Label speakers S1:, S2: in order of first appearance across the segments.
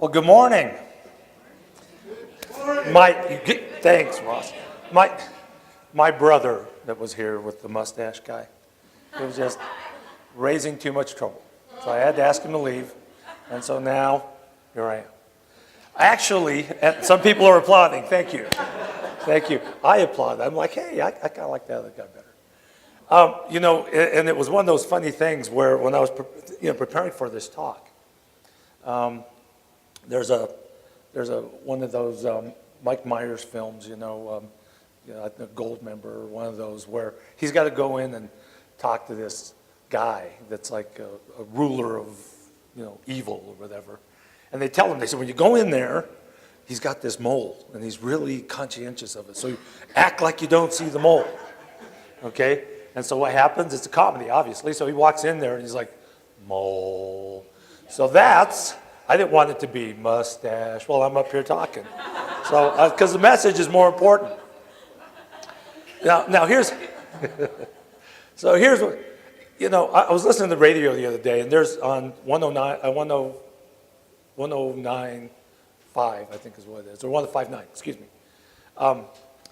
S1: Well, good morning. Thanks, Ross. My brother that was here with the mustache guy, he was just raising too much trouble. So I had to ask him to leave, and so now here I am. Actually, some people are applauding. Thank you. Thank you. I applaud. I'm like, hey, I kind of like that other guy better. And it was one of those funny things where when I was preparing for this talk, there's one of those Mike Myers films, a Gold member or one of those where he's got to go in and talk to this guy that's like a ruler of evil or whatever, and they tell him, they said, when you go in there, he's got this mole and he's really conscientious of it, so you act like you don't see the mole, okay? And so what happens? It's a comedy, obviously. So he walks in there and he's like, mole. So I didn't want it to be mustache while I'm up here talking. So, because the message is more important. Now here's, here's what, I was listening to the radio the other day, and there's on 109.5, I think is what it is, or 105.9, excuse me.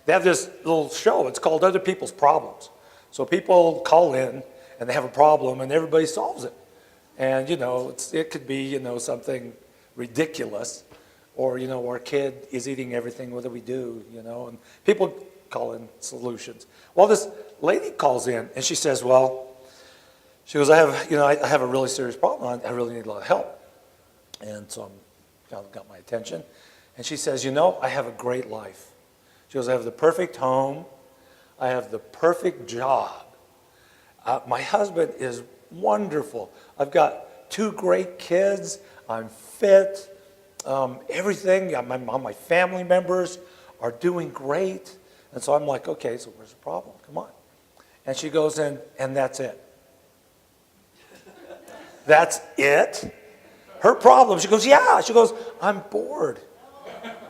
S1: They have this little show. It's called Other People's Problems. So people call in and they have a problem and everybody solves it. And it could be something ridiculous, or our kid is eating everything. What do we do? And people call in solutions. Well, this lady calls in and she says, she goes, I have a really serious problem. I really need a lot of help. And so I'm got my attention. And she says, I have a great life. She goes, I have the perfect home. I have the perfect job. My husband is wonderful. I've got 2 great kids. I'm fit. Everything, my family members are doing great. And so I'm like, okay, so where's the problem? Come on. And she goes in, and that's it. That's it? Her problem, she goes, yeah. She goes, I'm bored.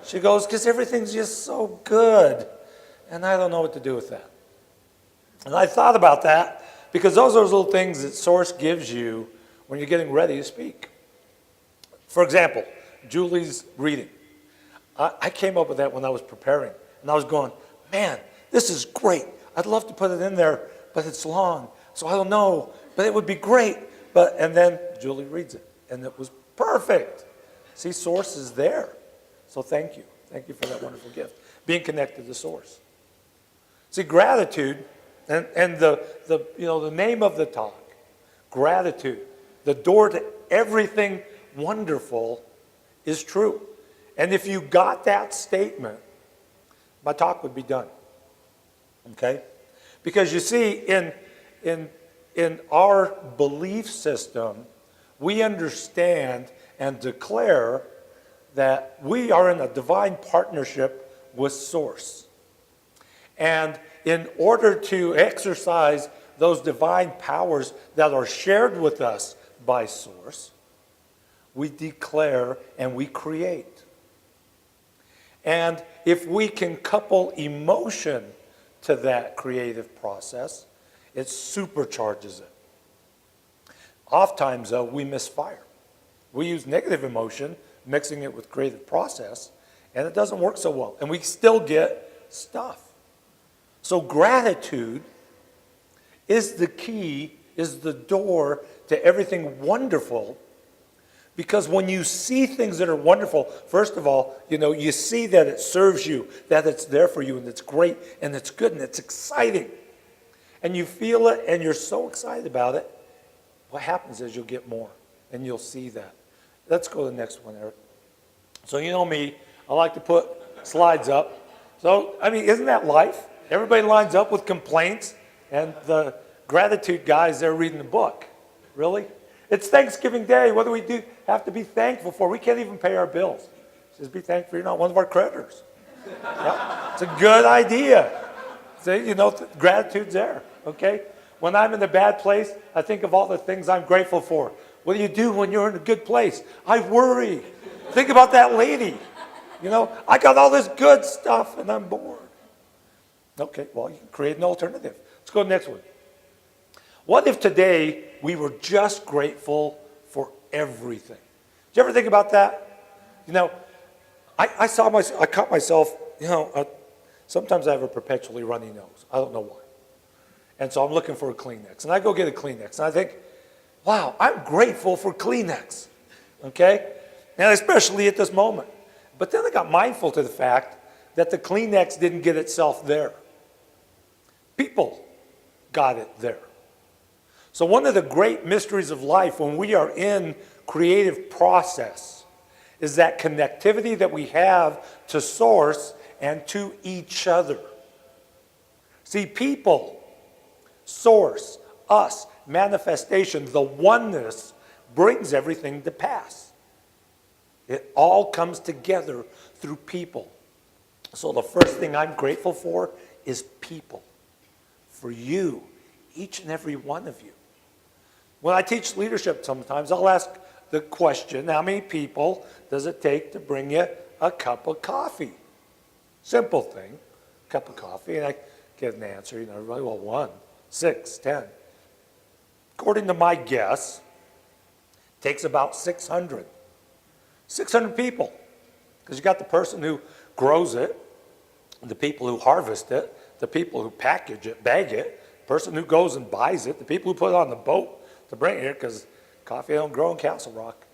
S1: She goes, because everything's just so good. And I don't know what to do with that. And I thought about that because those are those little things that Source gives you when you're getting ready to speak. For example, Julie's reading. I came up with that when I was preparing. And I was going, man, this is great. I'd love to put it in there, but it's long. So I don't know, but it would be great. And then Julie reads it, and it was perfect. See, Source is there. So thank you. Thank you for that wonderful gift. Being connected to Source. See, gratitude, and the name of the talk, gratitude, the door to everything wonderful is true. And if you got that statement, my talk would be done. Okay? Because you see, in our belief system, we understand and declare that we are in a divine partnership with Source. And in order to exercise those divine powers that are shared with us by Source, we declare and we create. And if we can couple emotion to that creative process, it supercharges it. Oftentimes, though, we misfire. We use negative emotion, mixing it with creative process, and it doesn't work so well. And we still get stuff. So gratitude is the key, is the door to everything wonderful. Because when you see things that are wonderful, first of all, you see that it serves you, that it's there for you, and it's great, and it's good, and it's exciting. And you feel it, and you're so excited about it. What happens is you'll get more, and you'll see that. Let's go to the next one, Eric. So you know me, I like to put slides up. So, isn't that life? Everybody lines up with complaints, and the gratitude guys, they're reading the book. Really? It's Thanksgiving Day. What do we do? Have to be thankful for? We can't even pay our bills. Just be thankful you're not one of our creditors. Yeah, it's a good idea. See, gratitude's there, okay? When I'm in a bad place, I think of all the things I'm grateful for. What do you do when you're in a good place? I worry. Think about that lady. I got all this good stuff and I'm bored. Okay, well, you can create an alternative. Let's go to the next one. What if today we were just grateful for everything? Did you ever think about that? You know, I caught myself, sometimes I have a perpetually runny nose. I don't know why. And so I'm looking for a Kleenex. And I go get a Kleenex. And I think, wow, I'm grateful for Kleenex. Okay? And especially at this moment. But then I got mindful to the fact that the Kleenex didn't get itself there. People got it there. So one of the great mysteries of life when we are in creative process is that connectivity that we have to source and to each other. See, people, source, us, manifestation, the oneness brings everything to pass. It all comes together through people. So the first thing I'm grateful for is people. For you, each and every one of you. When I teach leadership sometimes, I'll ask the question, how many people does it take to bring you a cup of coffee? Simple thing, cup of coffee, and I get an answer, everybody, well, 1, 6, 10. According to my guess, it takes about 600. 600 people, because you got the person who grows it, the people who harvest it, the people who package it, bag it, the person who goes and buys it, the people who put it on the boat to bring it here, because coffee don't grow in Castle Rock,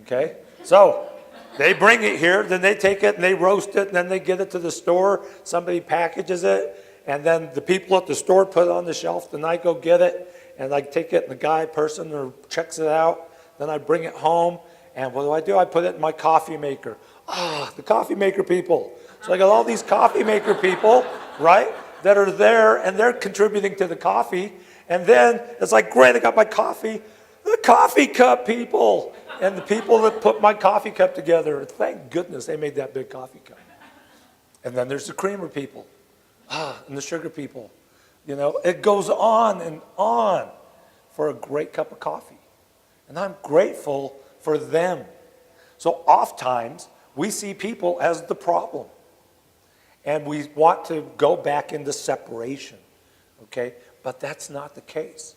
S1: okay? So they bring it here, then they take it and they roast it, and then they get it to the store, somebody packages it, and then the people at the store put it on the shelf, then I go get it, and I take it, and the person or checks it out, then I bring it home, and what do? I put it in my coffee maker. The coffee maker people. So I got all these coffee maker people, right, that are there, and they're contributing to the coffee. And then it's like, great, I got my coffee. The coffee cup people. And the people that put my coffee cup together, thank goodness they made that big coffee cup. And then there's the creamer people. And the sugar people. It goes on and on for a great cup of coffee. And I'm grateful for them. So oftentimes, we see people as the problem. And we want to go back into separation, okay? But that's not the case.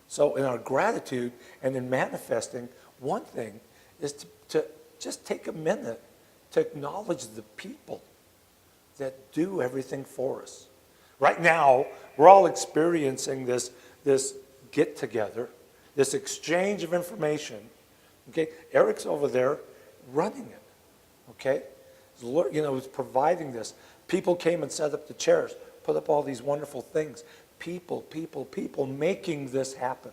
S1: So in our gratitude and in manifesting, one thing is to just take a minute to acknowledge the people that do everything for us. Right now, we're all experiencing this get-together, this exchange of information, okay? Eric's over there running it, okay? He's providing this. People came and set up the chairs, put up all these wonderful things. People making this happen.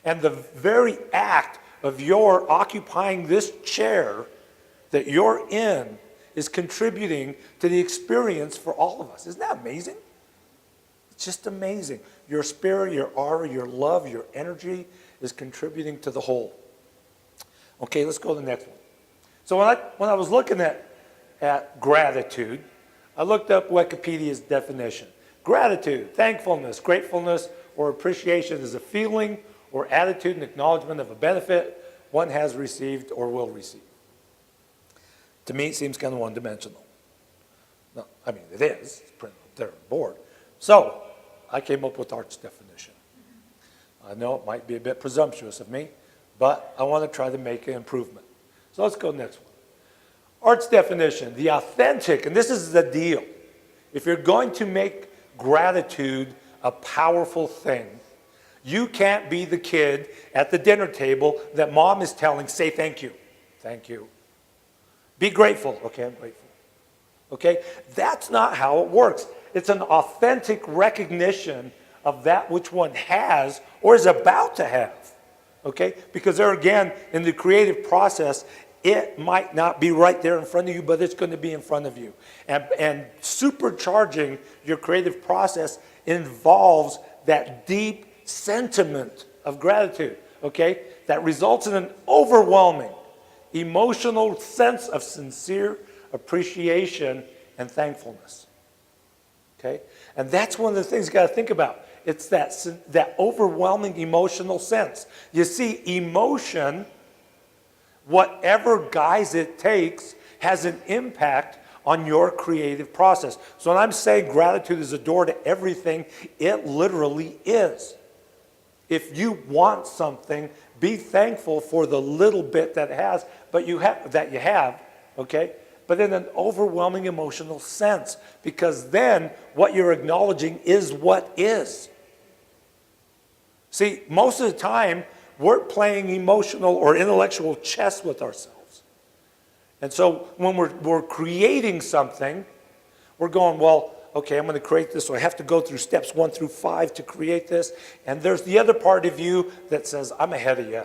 S1: And the very act of your occupying this chair that you're in is contributing to the experience for all of us. Isn't that amazing? It's just amazing. Your spirit, your aura, your love, your energy is contributing to the whole. Okay, let's go to the next one. So when I was looking at gratitude, I looked up Wikipedia's definition. Gratitude, thankfulness, gratefulness, or appreciation is a feeling or attitude and acknowledgement of a benefit one has received or will receive. To me, it seems kind of one-dimensional. No, I mean, it is. It's printed up there on the board. So I came up with Art's definition. I know it might be a bit presumptuous of me, but I want to try to make an improvement. So let's go next one. Art's definition, the authentic, and this is the deal. If you're going to make gratitude a powerful thing, you can't be the kid at the dinner table that mom is telling, say thank you. Thank you. Be grateful. Okay, I'm grateful. Okay? That's not how it works. It's an authentic recognition of that which one has or is about to have. Okay? Because there again, in the creative process, it might not be right there in front of you, but it's going to be in front of you. And supercharging your creative process involves that deep sentiment of gratitude, okay? That results in an overwhelming emotional sense of sincere appreciation and thankfulness, okay? And that's one of the things you got to think about. It's that overwhelming emotional sense. You see, emotion, whatever guise it takes, has an impact on your creative process. So when I'm saying gratitude is a door to everything, it literally is. If you want something, be thankful for the little bit that it has, but you have, okay? But in an overwhelming emotional sense, because then what you're acknowledging is what is. See, most of the time, we're playing emotional or intellectual chess with ourselves. And so when we're creating something, we're going, well, okay, I'm going to create this, so I have to go through steps 1 through 5 to create this. And there's the other part of you that says, I'm ahead of you.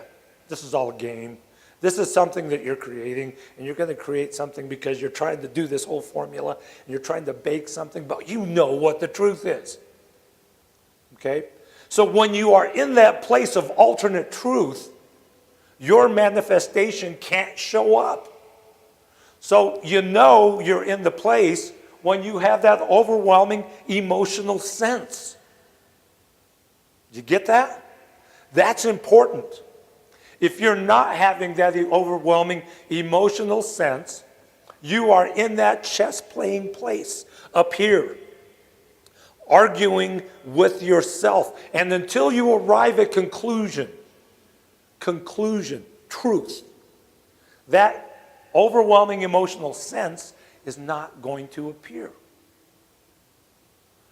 S1: This is all a game. This is something that you're creating, and you're going to create something because you're trying to do this whole formula, and you're trying to bake something, but you know what the truth is. Okay? So when you are in that place of alternate truth, your manifestation can't show up. So you know you're in the place when you have that overwhelming emotional sense. You get that? That's important. If you're not having that overwhelming emotional sense, you are in that chess playing place up here, arguing with yourself. And until you arrive at conclusion, truth, that overwhelming emotional sense is not going to appear.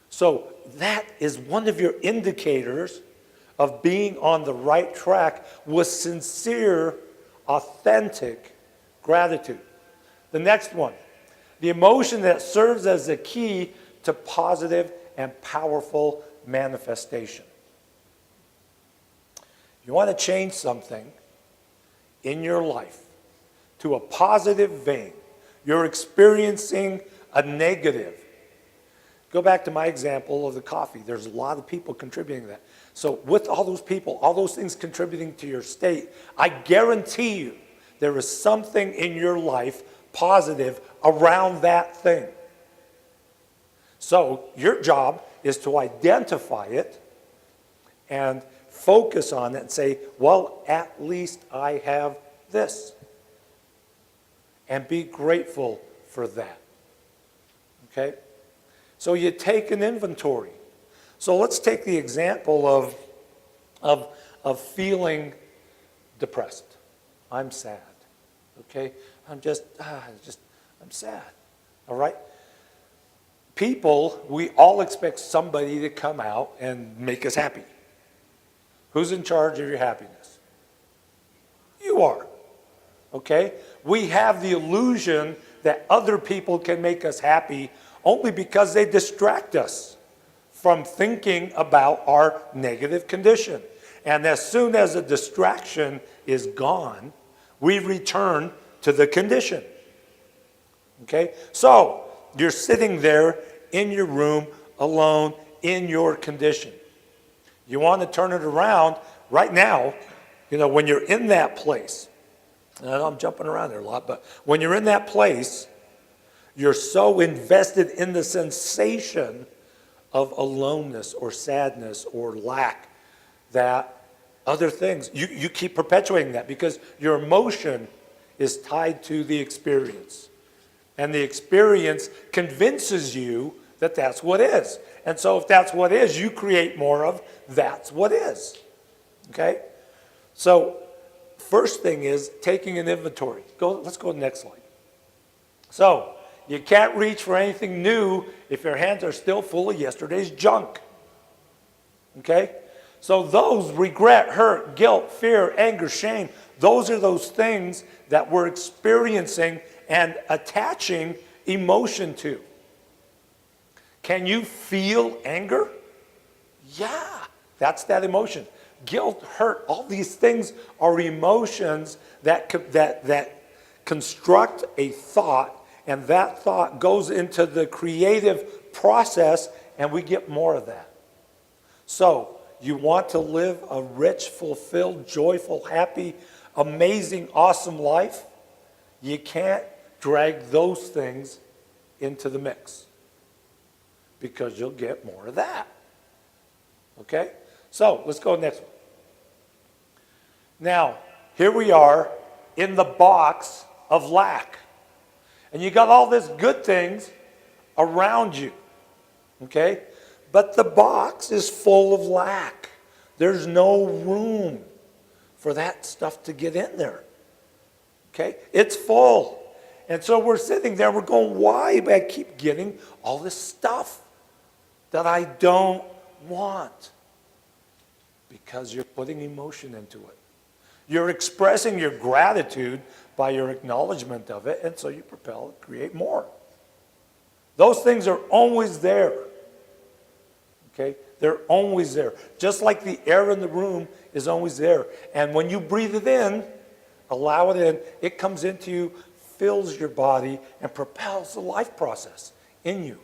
S1: So that is one of your indicators of being on the right track with sincere, authentic gratitude. The next one, the emotion that serves as a key to positive and powerful manifestation. You want to change something in your life to a positive vein. You're experiencing a negative. Go back to my example of the coffee. There's a lot of people contributing to that. So with all those people, all those things contributing to your state, I guarantee you there is something in your life positive around that thing. So your job is to identify it and focus on it and say, well, at least I have this. And be grateful for that. Okay? So you take an inventory. So let's take the example of feeling depressed. I'm sad. Okay? I'm sad. All right? People, we all expect somebody to come out and make us happy. Who's in charge of your happiness? You are. Okay? We have the illusion that other people can make us happy only because they distract us from thinking about our negative condition. And as soon as a distraction is gone, we return to the condition. Okay? So, you're sitting there in your room alone in your condition. You want to turn it around right now, when you're in that place. And I know I'm jumping around there a lot, but when you're in that place, you're so invested in the sensation of aloneness or sadness or lack that other things, you keep perpetuating that because your emotion is tied to the experience. And the experience convinces you that that's what is. And so if that's what is, you create more of that's what is. Okay? So first thing is taking an inventory. Let's go to the next slide. So you can't reach for anything new if your hands are still full of yesterday's junk. Okay? So those regret, hurt, guilt, fear, anger, shame, those are those things that we're experiencing and attaching emotion to. Can you feel anger? Yeah, that's that emotion. Guilt, hurt, all these things are emotions that construct a thought, and that thought goes into the creative process, and we get more of that. So, you want to live a rich, fulfilled, joyful, happy, amazing, awesome life? You can't drag those things into the mix because you'll get more of that. Okay? So, let's go next one. Now, here we are in the box of lack. And you got all these good things around you. Okay? But the box is full of lack. There's no room for that stuff to get in there. Okay? It's full. And so we're sitting there, we're going, why do I keep getting all this stuff that I don't want? Because you're putting emotion into it. You're expressing your gratitude by your acknowledgement of it, and so you propel and create more. Those things are always there. Okay? They're always there. Just like the air in the room is always there. And when you breathe it in, allow it in, it comes into you, fills your body, and propels the life process in you.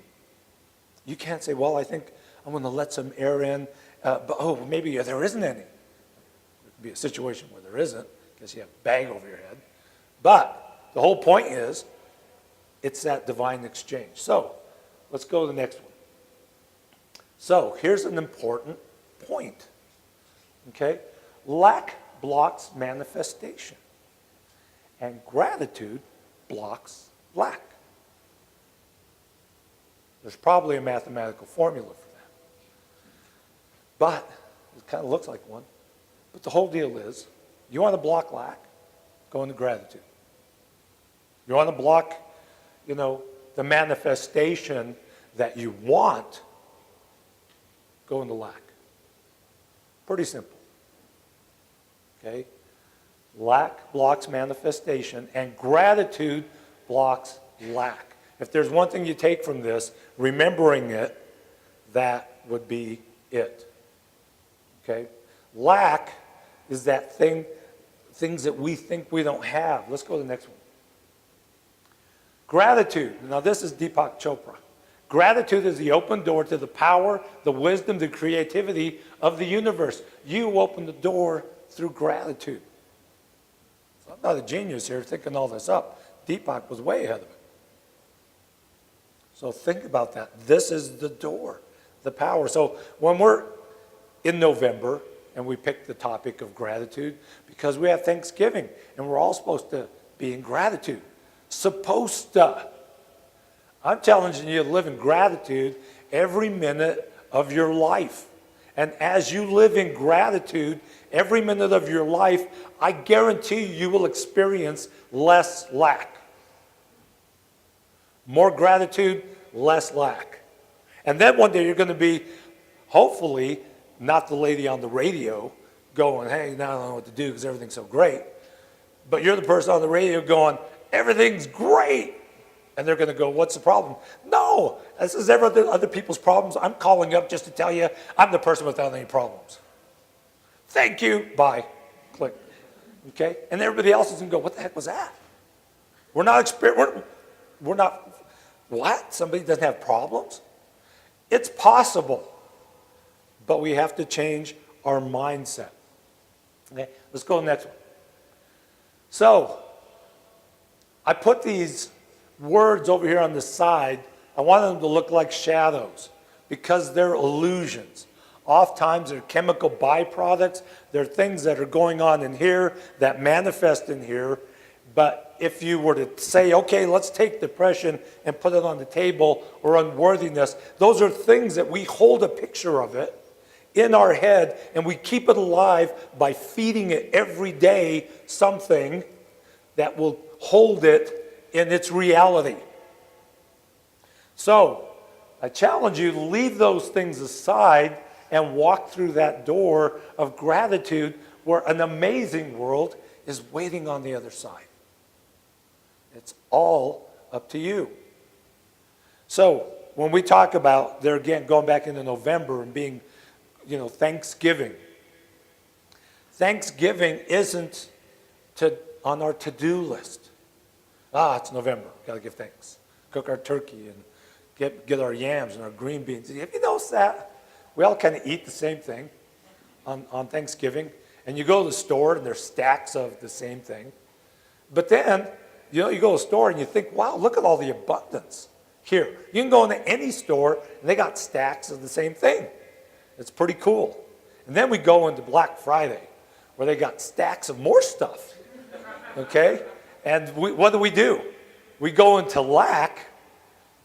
S1: You can't say, well, I think I'm going to let some air in, but oh, maybe there isn't any. There could be a situation where there isn't, because you have a bag over your head. But the whole point is, it's that divine exchange. So, let's go to the next one. So, here's an important point. Okay? Lack blocks manifestation. And gratitude blocks lack. There's probably a mathematical formula for that. But, it kind of looks like one. But the whole deal is, you want to block lack? Go into gratitude. You want to block, the manifestation that you want? Go into lack. Pretty simple. Okay? Lack blocks manifestation, and gratitude blocks lack. If there's one thing you take from this, remembering it, that would be it. Okay? Lack is that things that we think we don't have. Let's go to the next one. Gratitude. Now this is Deepak Chopra. Gratitude is the open door to the power, the wisdom, the creativity of the universe. You open the door through gratitude. So I'm not a genius here thinking all this up. Deepak was way ahead of it. So think about that. This is the door, the power. So when we're in November and we pick the topic of gratitude, because we have Thanksgiving and we're all supposed to be in gratitude. Supposed to. I'm challenging you to live in gratitude every minute of your life. And as you live in gratitude every minute of your life, I guarantee you will experience less lack. More gratitude, less lack. And then one day you're going to be, hopefully, not the lady on the radio going, hey, now I don't know what to do because everything's so great. But you're the person on the radio going, everything's great. And they're going to go, what's the problem? No, this is other people's problems. I'm calling up just to tell you I'm the person without any problems. Thank you. Bye. Click. Okay? And everybody else is going to go, what the heck was that? We're not, what? Somebody doesn't have problems? It's possible. But we have to change our mindset. Okay? Let's go to the next one. So, I put these words over here on the side. I want them to look like shadows because they're illusions. Oftentimes they're chemical byproducts. They're things that are going on in here that manifest in here. But if you were to say, okay, let's take depression and put it on the table, or unworthiness, those are things that we hold a picture of it in our head and we keep it alive by feeding it every day something that will hold it in its reality. So, I challenge you to leave those things aside and walk through that door of gratitude where an amazing world is waiting on the other side. It's all up to you. So, when we talk about, there again, going back into November and being, Thanksgiving. Thanksgiving isn't on our to-do list. It's November. Got to give thanks. Cook our turkey and get our yams and our green beans. Have you noticed that? We all kind of eat the same thing on Thanksgiving. And you go to the store and there's stacks of the same thing. But then, you go to the store and you think, wow, look at all the abundance here. You can go into any store and they got stacks of the same thing. It's pretty cool. And then we go into Black Friday where they got stacks of more stuff. Okay? And what do? We go into lack.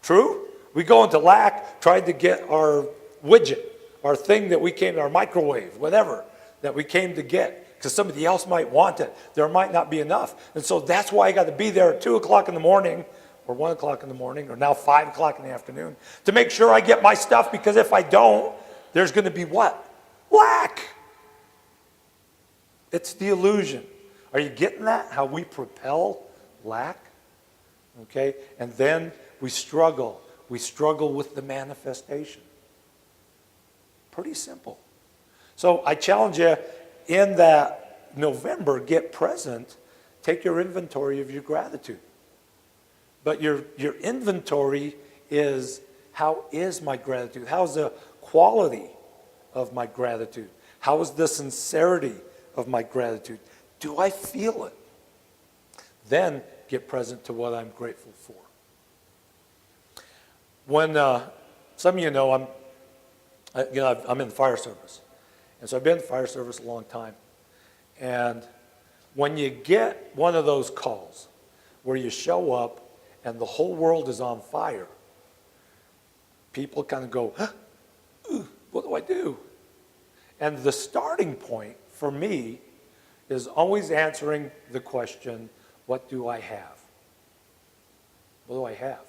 S1: True? We go into lack trying to get our widget, our thing that we came, our microwave, whatever, that we came to get. because somebody else might want it. There might not be enough. And so that's why I got to be there at 2 o'clock in the morning or 1 o'clock in the morning or now 5 o'clock in the afternoon to make sure I get my stuff, because if I don't, there's going to be what? Lack. It's the illusion. Are you getting that? How we propel lack? Okay? And then we struggle. We struggle with the manifestation. Pretty simple. So I challenge you in that November, get present, take your inventory of your gratitude. But your inventory is, how is my gratitude? How's the quality of my gratitude? How is the sincerity of my gratitude? Do I feel it? Then get present to what I'm grateful for. When some of you know, I'm in the fire service, and so I've been in the fire service a long time. And when you get one of those calls where you show up and the whole world is on fire, people kind of go, "Ooh, what do I do?" And the starting point for me is always answering the question, what do I have? What do I have?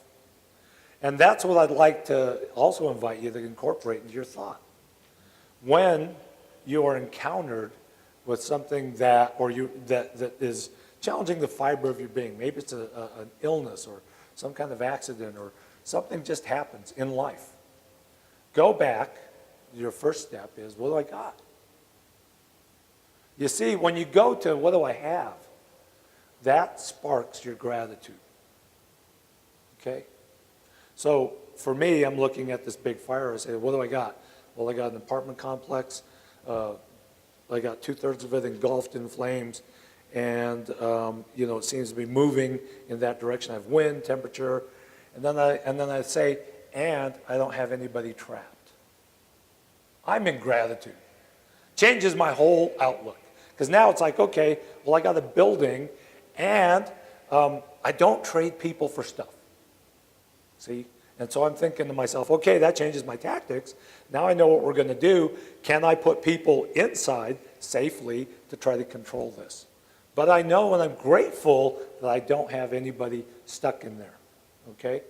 S1: And that's what I'd like to also invite you to incorporate into your thought. When you are encountered with something that is challenging the fiber of your being, maybe it's an illness or some kind of accident or something just happens in life, go back. Your first step is, what do I got? You see, when you go to what do I have, that sparks your gratitude. Okay? So for me, I'm looking at this big fire. I say, what do I got? Well, I got an apartment complex. I got 2/3 of it engulfed in flames. And, it seems to be moving in that direction. I have wind, temperature. And then I say, and I don't have anybody trapped. I'm in gratitude. Changes my whole outlook. Because now it's like, okay, well, I got a building, and I don't trade people for stuff. See? And so I'm thinking to myself, okay, that changes my tactics. Now I know what we're going to do. Can I put people inside safely to try to control this? But I know, and I'm grateful that I don't have anybody stuck in there. Okay?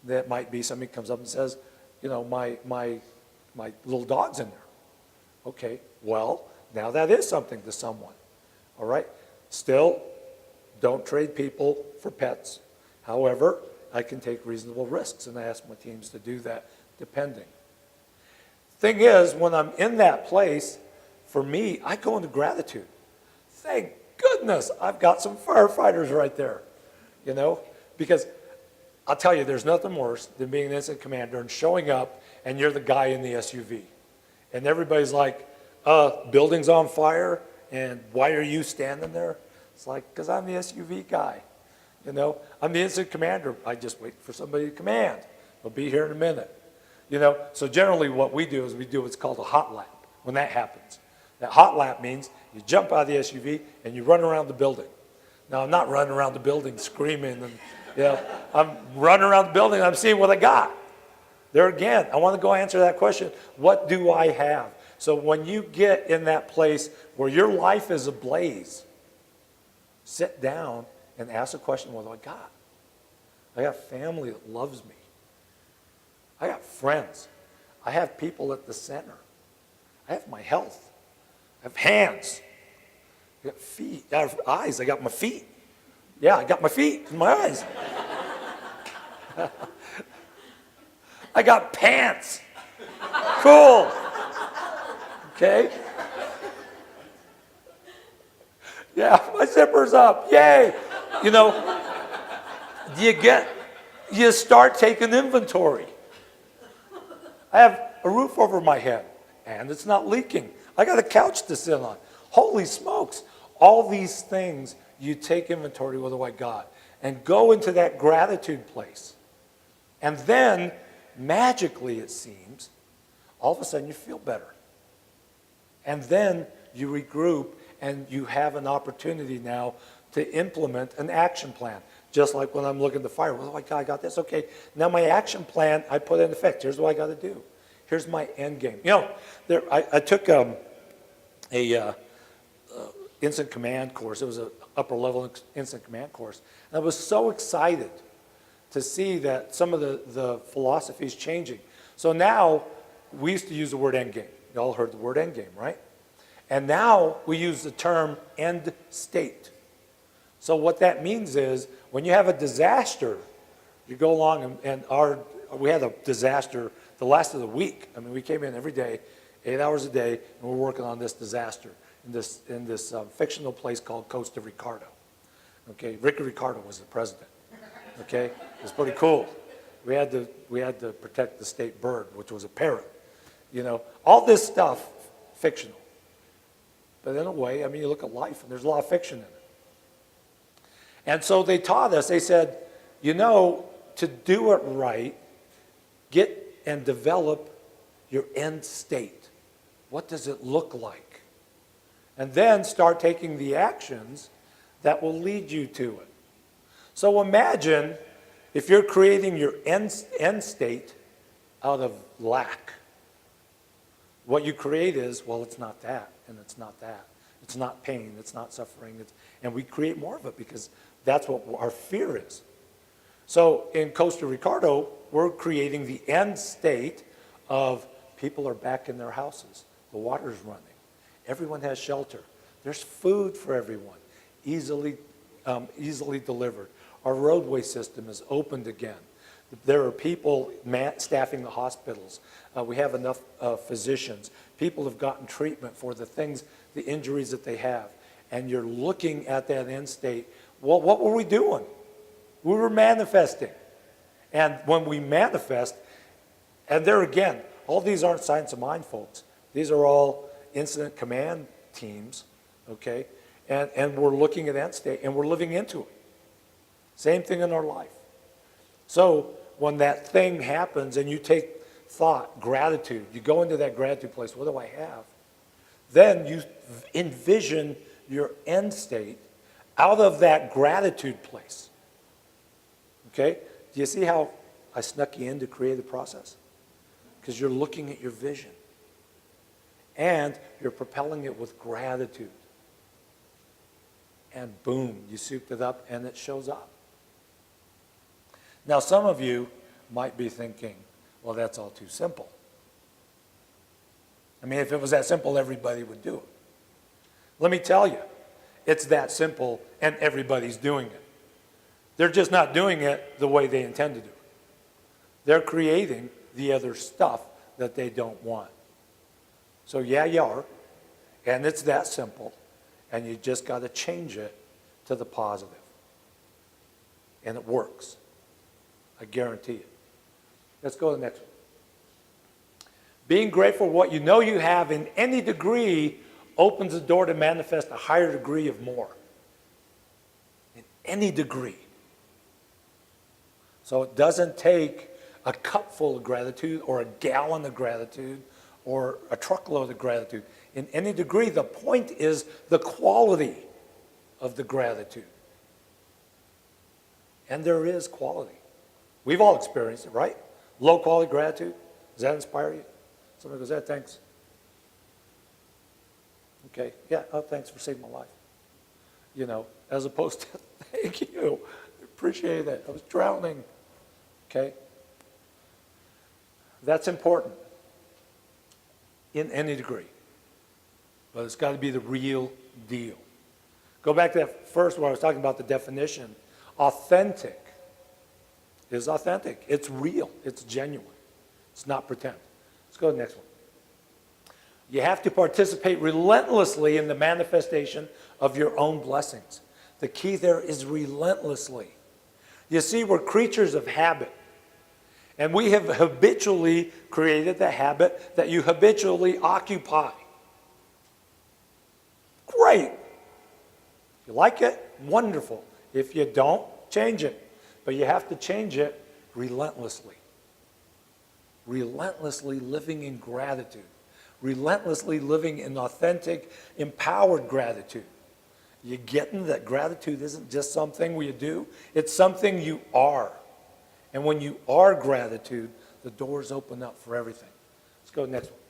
S1: That might be somebody comes up and says, my little dog's in there. Okay, well, now that is something to someone. All right? Still, don't trade people for pets. However, I can take reasonable risks, and I ask my teams to do that, depending. Thing is, when I'm in that place, for me, I go into gratitude. Thank goodness I've got some firefighters right there, because I'll tell you, there's nothing worse than being an incident commander and showing up and you're the guy in the SUV. And everybody's like, building's on fire, and why are you standing there? It's like, because I'm the SUV guy. I'm the incident commander. I just wait for somebody to command. I'll be here in a minute. So generally what we do is we do what's called a hot lap when that happens. That hot lap means you jump out of the SUV and you run around the building. Now, I'm not running around the building screaming, and I'm running around the building and I'm seeing what I got. There again, I want to go answer that question. What do I have? So when you get in that place where your life is ablaze, sit down and ask the question, what do I got? I got family that loves me. I got friends. I have people at the center. I have my health. I have hands. I got feet. I have eyes. I got my feet. Yeah, I got my feet and my eyes. I got pants. Cool. Okay. Yeah, my zipper's up. Yay. You start taking inventory. I have a roof over my head, and it's not leaking. I got a couch to sit on. Holy smokes. All these things, you take inventory, what do I got? And go into that gratitude place. And then, magically it seems, all of a sudden you feel better. And then you regroup and you have an opportunity now to implement an action plan. Just like when I'm looking at the fire, well, I got this. Okay, now my action plan, I put in effect. Here's what I got to do. Here's my end game. I took a instant command course. It was an upper level instant command course. And I was so excited to see that some of the philosophy is changing. So now, we used to use the word endgame. You all heard the word endgame, right? And now we use the term end state. So what that means is when you have a disaster, you go along and we had a disaster the last of the week. I mean, we came in every day, 8 hours a day, and we're working on this disaster in this fictional place called Costa Ricardo. Okay, Ricky Ricardo was the president. Okay, it was pretty cool. We had to protect the state bird, which was a parrot. You know, all this stuff, fictional. But in a way, I mean, you look at life, and there's a lot of fiction in it. And so they taught us, they said, you know, to do it right, get and develop your end state. What does it look like? And then start taking the actions that will lead you to it. So imagine if you're creating your end state out of lack. What you create is, well, it's not that, and it's not that. It's not pain, it's not suffering, and we create more of it because that's what our fear is. So in Costa Ricardo, we're creating the end state of people are back in their houses. The water's running. Everyone has shelter. There's food for everyone, easily delivered. Our roadway system is opened again. There are people staffing the hospitals. We have enough physicians. People have gotten treatment for the injuries that they have. And you're looking at that end state. Well, what were we doing? We were manifesting. And when we manifest, and there again, all these aren't science of mind, folks. These are all incident command teams, okay? And we're looking at end state, and we're living into it. Same thing in our life. So when that thing happens and you take thought, gratitude, you go into that gratitude place, what do I have? Then you envision your end state out of that gratitude place. Okay? Do you see how I snuck you in to create the process? Because you're looking at your vision. And you're propelling it with gratitude. And boom, you souped it up and it shows up. Now, some of you might be thinking, well, that's all too simple. I mean, if it was that simple, everybody would do it. Let me tell you, it's that simple, and everybody's doing it. They're just not doing it the way they intend to do it. They're creating the other stuff that they don't want. So yeah, you are, and it's that simple, and you just got to change it to the positive. And it works. I guarantee it. Let's go to the next one. Being grateful for what you know you have in any degree opens the door to manifest a higher degree of more. In any degree. So it doesn't take a cup full of gratitude or a gallon of gratitude or a truckload of gratitude. In any degree, the point is the quality of the gratitude. And there is quality. We've all experienced it, right? Low quality gratitude. Does that inspire you? Somebody goes, yeah, thanks. Okay, yeah, oh, thanks for saving my life. You know, as opposed to, thank you, appreciate it. I was drowning. Okay? That's important in any degree. But it's got to be the real deal. Go back to that first where I was talking about the definition. Authentic is authentic. It's real. It's genuine. It's not pretend. Let's go to the next one. You have to participate relentlessly in the manifestation of your own blessings. The key there is relentlessly. You see, we're creatures of habit. And we have habitually created the habit that you habitually occupy. Great. If you like it, wonderful. If you don't, change it. But you have to change it relentlessly. Relentlessly living in gratitude. Relentlessly living in authentic, empowered gratitude. You getting that gratitude isn't just something you do, it's something you are. And when you are gratitude, the doors open up for everything. Let's go to the next one.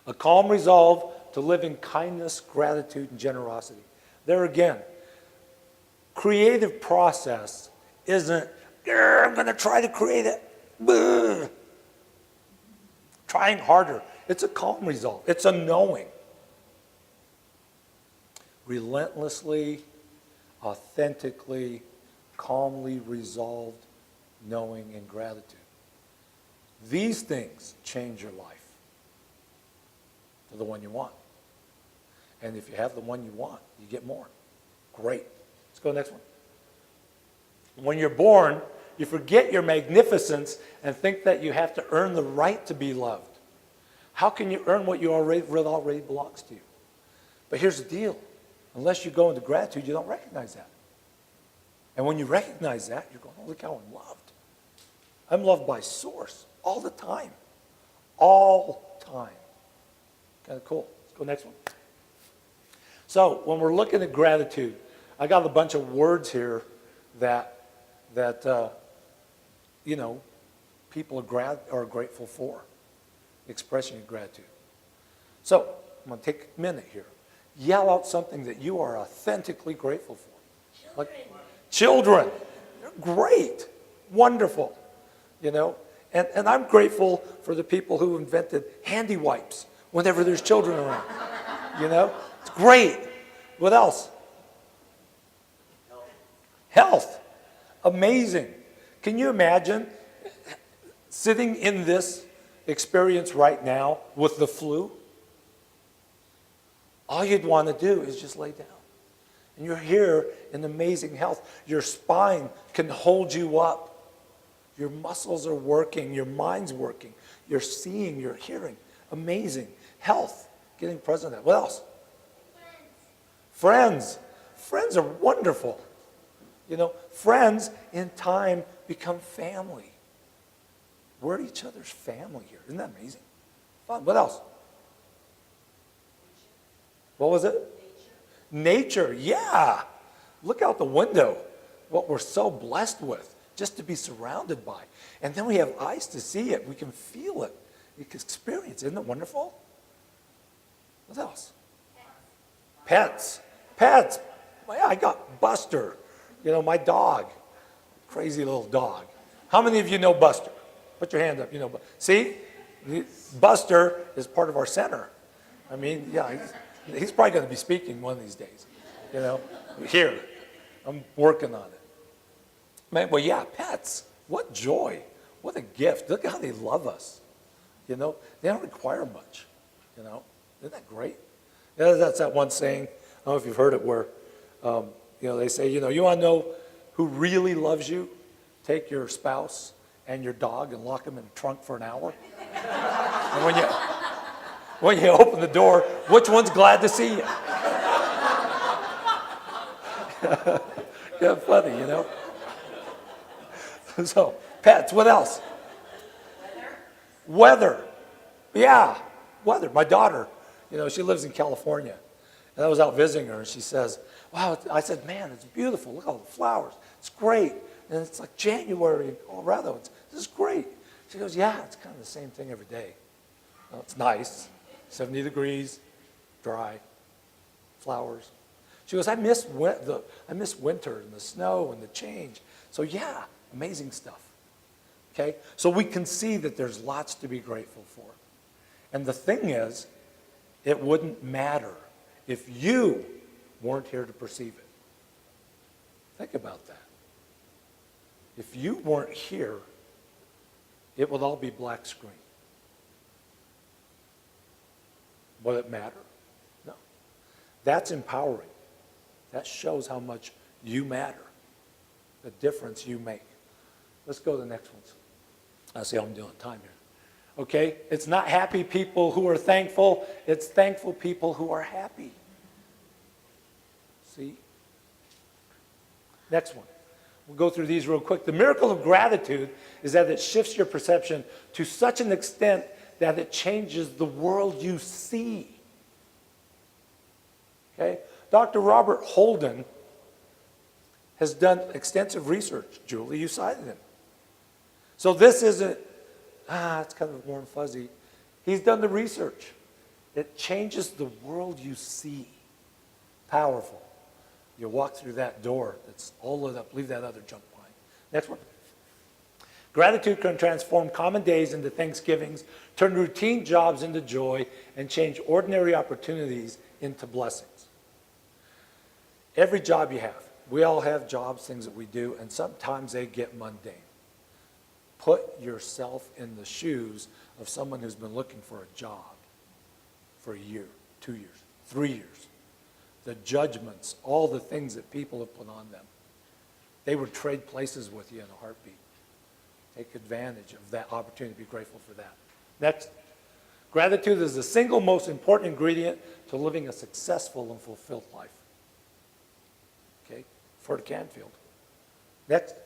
S1: A calm resolve to live in kindness, gratitude, and generosity. There again, creative process isn't, I'm going to try to create it. Blah. Trying harder. It's a calm resolve. It's a knowing. Relentlessly, authentically, calmly resolved knowing and gratitude. These things change your life to the one you want. And if you have the one you want, you get more. Great. Let's go to the next one. When you're born, you forget your magnificence and think that you have to earn the right to be loved. How can you earn what you already belongs to you? But here's the deal. Unless you go into gratitude, you don't recognize that. And when you recognize that, you're going, oh, look how I'm loved. I'm loved by source all the time. All time. Kind of cool. Let's go next one. So when we're looking at gratitude, I got a bunch of words here that people are grateful for. Expression of gratitude. So I'm going to take a minute here. Yell out something that you are authentically grateful for. Children. They're great. Wonderful. And I'm grateful for the people who invented handy wipes whenever there's children around. It's great. What else? Health. Amazing. Can you imagine sitting in this experience right now with the flu? All you'd want to do is just lay down. And you're here in amazing health. Your spine can hold you up. Your muscles are working. Your mind's working. You're seeing, you're hearing. Amazing. Health. Getting present at. What else? Friends. Friends are wonderful. Friends in time become family. We're each other's family here. Isn't that amazing? Fun. What else? What was it? Nature. Yeah. Look out the window. What we're so blessed with, just to be surrounded by. And then we have eyes to see it. We can feel it. We can experience it. Isn't it wonderful? What else? Pets. Pets. Yeah, I got Buster. My dog. Crazy little dog. How many of you know Buster? Put your hand up. See? Buster is part of our center. I mean, yeah, he's probably going to be speaking one of these days. Here. I'm working on it. Man, well, yeah, pets. What joy. What a gift. Look at how they love us. They don't require much. Isn't that great? That's that one saying, I don't know if you've heard it, where, they say, you want to know who really loves you? Take your spouse and your dog and lock them in the trunk for an hour. And when you open the door, which one's glad to see you? Yeah, funny, So, pets, what else? Weather. Yeah, weather. My daughter, she lives in California. And I was out visiting her, and she says, wow, I said, man, it's beautiful. Look at all the flowers. It's great. And it's like January in Colorado. This is great. She goes, yeah, it's kind of the same thing every day. Well, it's nice. 70 degrees, dry, flowers. She goes, I miss winter and the snow and the change. So yeah, amazing stuff. Okay? So we can see that there's lots to be grateful for. And the thing is, it wouldn't matter if you weren't here to perceive it. Think about that. If you weren't here, it would all be black screen. Would it matter? No. That's empowering. That shows how much you matter, the difference you make. Let's go to the next ones. I see how I'm doing time here. Okay? It's not happy people who are thankful. It's thankful people who are happy. See? Next one. We'll go through these real quick. The miracle of gratitude is that it shifts your perception to such an extent that it changes the world you see. Okay? Dr. Robert Holden has done extensive research. Julie, you cited him. So this isn't, it's kind of warm fuzzy. He's done the research. It changes the world you see. Powerful. You walk through that door that's all lit up. Leave that other junk behind. Next one. Gratitude can transform common days into Thanksgivings, turn routine jobs into joy, and change ordinary opportunities into blessings. Every job you have, we all have jobs, things that we do, and sometimes they get mundane. Put yourself in the shoes of someone who's been looking for a job for a year, 2 years, 3 years. The judgments, all the things that people have put on them. They would trade places with you in a heartbeat. Take advantage of that opportunity. Be grateful for that. Next, gratitude is the single most important ingredient to living a successful and fulfilled life. Okay, for Canfield. Next,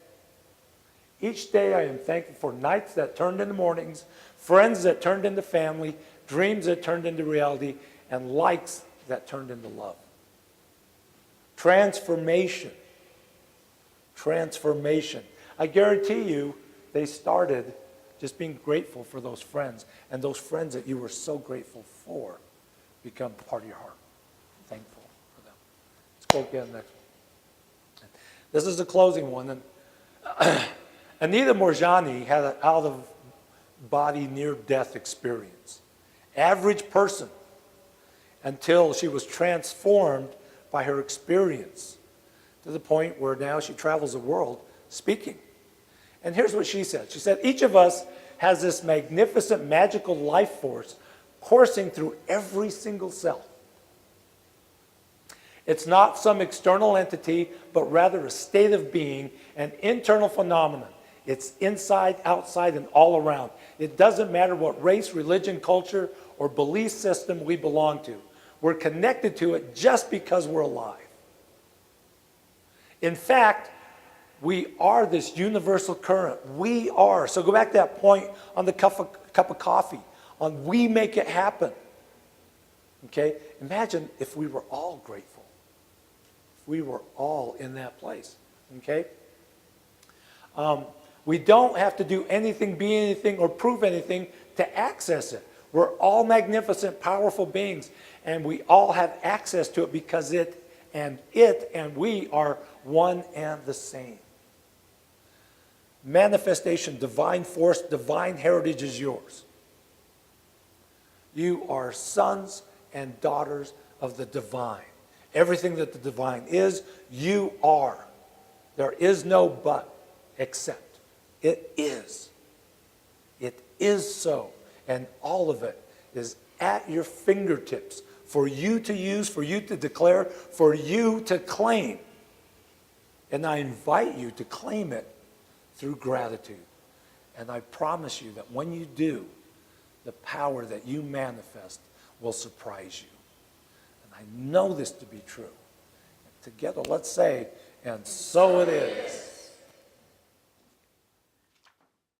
S1: each day I am thankful for nights that turned into mornings, friends that turned into family, dreams that turned into reality, and likes that turned into love. Transformation. Transformation. I guarantee you, they started just being grateful for those friends, and those friends that you were so grateful for become part of your heart. Thankful for them. Let's go again next one. This is the closing one. And Anita Morjani had an out-of-body near-death experience. Average person, until she was transformed by her experience to the point where now she travels the world speaking. And here's what she said. She said, each of us has this magnificent, magical life force coursing through every single cell. It's not some external entity, but rather a state of being, an internal phenomenon. It's inside, outside, and all around. It doesn't matter what race, religion, culture, or belief system we belong to. We're connected to it just because we're alive. In fact, we are this universal current. We are. So go back to that point on the cup of coffee, on we make it happen. Okay? Imagine if we were all grateful. If we were all in that place. Okay? We don't have to do anything, be anything, or prove anything to access it. We're all magnificent, powerful beings, and we all have access to it because it and we are one and the same. Manifestation, divine force, divine heritage is yours. You are sons and daughters of the divine. Everything that the divine is, you are. There is no but, except. It is. It is so. And all of it is at your fingertips for you to use, for you to declare, for you to claim. And I invite you to claim it through gratitude. And I promise you that when you do, the power that you manifest will surprise you. And I know this to be true. Together, let's say, and so it is.